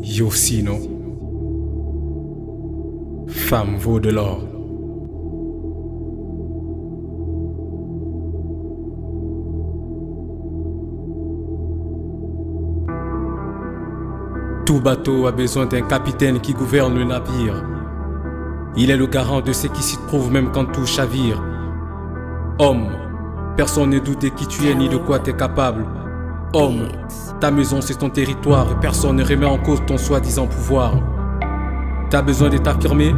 Yossino. Femme vaut de l'or. Tout bateau a besoin d'un capitaine qui gouverne le navire. Il est le garant de ce qui s'y trouve même quand tout chavire. Homme, personne ne doute de qui tu es ni de quoi tu es capable. Homme, ta maison c'est ton territoire et personne ne remet en cause ton soi-disant pouvoir. T'as besoin de t'affirmer?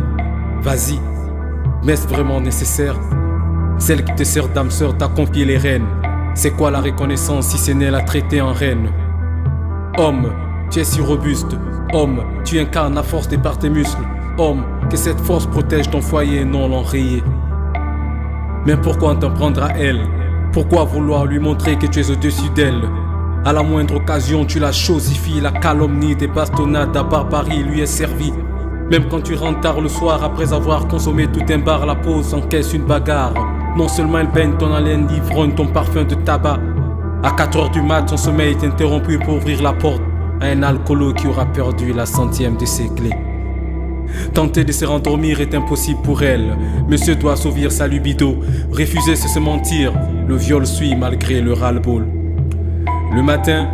Vas-y. Mais est-ce vraiment nécessaire? Celle qui te sert d'âme sœur t'a confié les rênes. C'est quoi la reconnaissance si ce n'est la traiter en reine? Homme, tu es si robuste. Homme, tu incarnes la force de par tes muscles. Homme, que cette force protège ton foyer et non l'enrayer. Mais pourquoi t'en prendre à elle? Pourquoi vouloir lui montrer que tu es au-dessus d'elle? À la moindre occasion, tu la chosifies. La calomnie des bastonnades, la barbarie lui est servie. Même quand tu rentres tard le soir, après avoir consommé tout un bar, la pause encaisse une bagarre. Non seulement elle baigne ton haleine d'ivrogne, ton parfum de tabac. À 4h du mat, son sommeil est interrompu pour ouvrir la porte à un alcoolo qui aura perdu la centième de ses clés. Tenter de se rendormir est impossible pour elle. Monsieur doit assouvir sa libido. Refuser c'est se mentir. Le viol suit malgré le ras-le-bol. Le matin,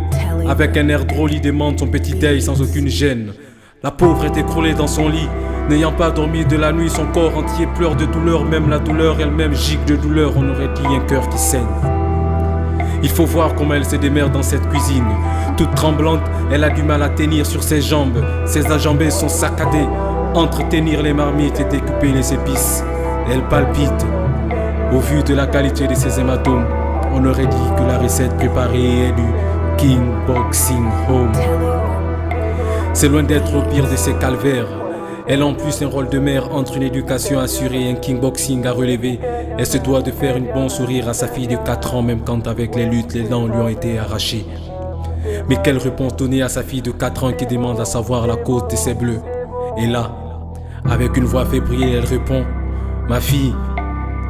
avec un air drôle, il demande son petit deuil sans aucune gêne. La pauvre est écroulée dans son lit. N'ayant pas dormi de la nuit, son corps entier pleure de douleur. Même la douleur elle-même gicle de douleur. On aurait dit un cœur qui saigne. Il faut voir comment elle se démerde dans cette cuisine. Toute tremblante, elle a du mal à tenir sur ses jambes. Ses enjambées sont saccadées. Entretenir les marmites et découper les épices. Elle palpite. Au vu de la qualité de ses hématomes, on aurait dit que la recette préparée est du King Boxing Home. C'est loin d'être au pire de ses calvaires. Elle a en plus un rôle de mère entre une éducation assurée et un kickboxing à relever. Elle se doit de faire une bonne sourire à sa fille de 4 ans, même quand avec les luttes, les dents lui ont été arrachées. Mais quelle réponse donner à sa fille de 4 ans qui demande à savoir la cause de ses bleus? Et là, avec une voix fébrile, elle répond: ma fille,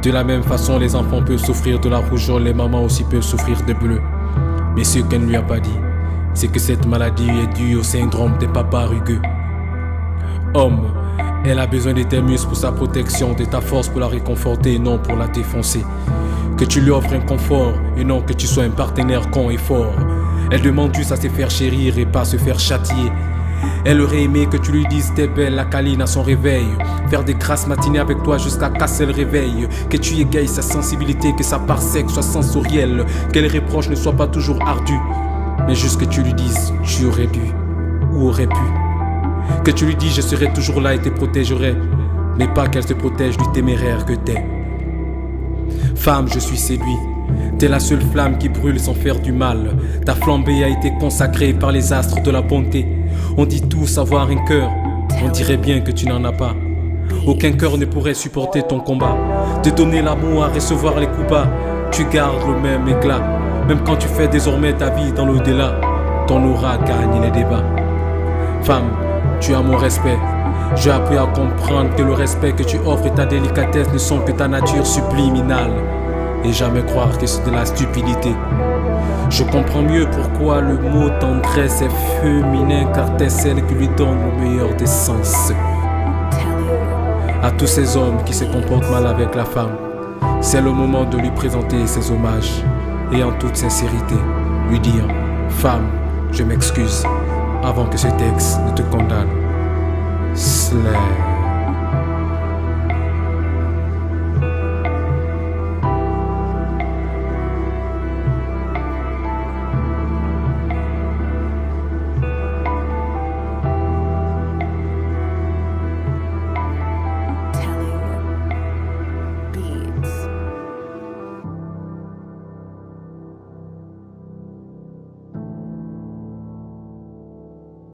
de la même façon les enfants peuvent souffrir de la rougeole, les mamans aussi peuvent souffrir de bleu. Mais ce qu'elle ne lui a pas dit, c'est que cette maladie est due au syndrome des papas rugueux. Homme, elle a besoin de tes muscles pour sa protection, de ta force pour la réconforter et non pour la défoncer. Que tu lui offres un confort et non que tu sois un partenaire con et fort. Elle demande juste à se faire chérir et pas à se faire châtier. Elle aurait aimé que tu lui dises t'es belle, la câline à son réveil. Faire des grasses matinées avec toi jusqu'à casser le réveil. Que tu égayes sa sensibilité, que sa part sexe soit sensorielle. Que les reproches ne soient pas toujours ardus. Mais juste que tu lui dises tu aurais dû ou aurais pu. Que tu lui dises je serai toujours là et te protégerai. Mais pas qu'elle se protège du téméraire que t'es. Femme, je suis séduit. T'es la seule flamme qui brûle sans faire du mal. Ta flambée a été consacrée par les astres de la bonté. On dit tous avoir un cœur, on dirait bien que tu n'en as pas. Aucun cœur ne pourrait supporter ton combat. De donner l'amour à recevoir les coups bas. Tu gardes le même éclat. Même quand tu fais désormais ta vie dans l'au-delà, ton aura gagne les débats. Femme, tu as mon respect. J'ai appris à comprendre que le respect que tu offres et ta délicatesse ne sont que ta nature subliminale. Et jamais croire que c'est de la stupidité. Je comprends mieux pourquoi le mot tendresse est féminin, car t'es celle qui lui donne le meilleur des sens. À tous ces hommes qui se comportent mal avec la femme, c'est le moment de lui présenter ses hommages et en toute sincérité lui dire: femme, je m'excuse, avant que ce texte ne te condamne. Slay.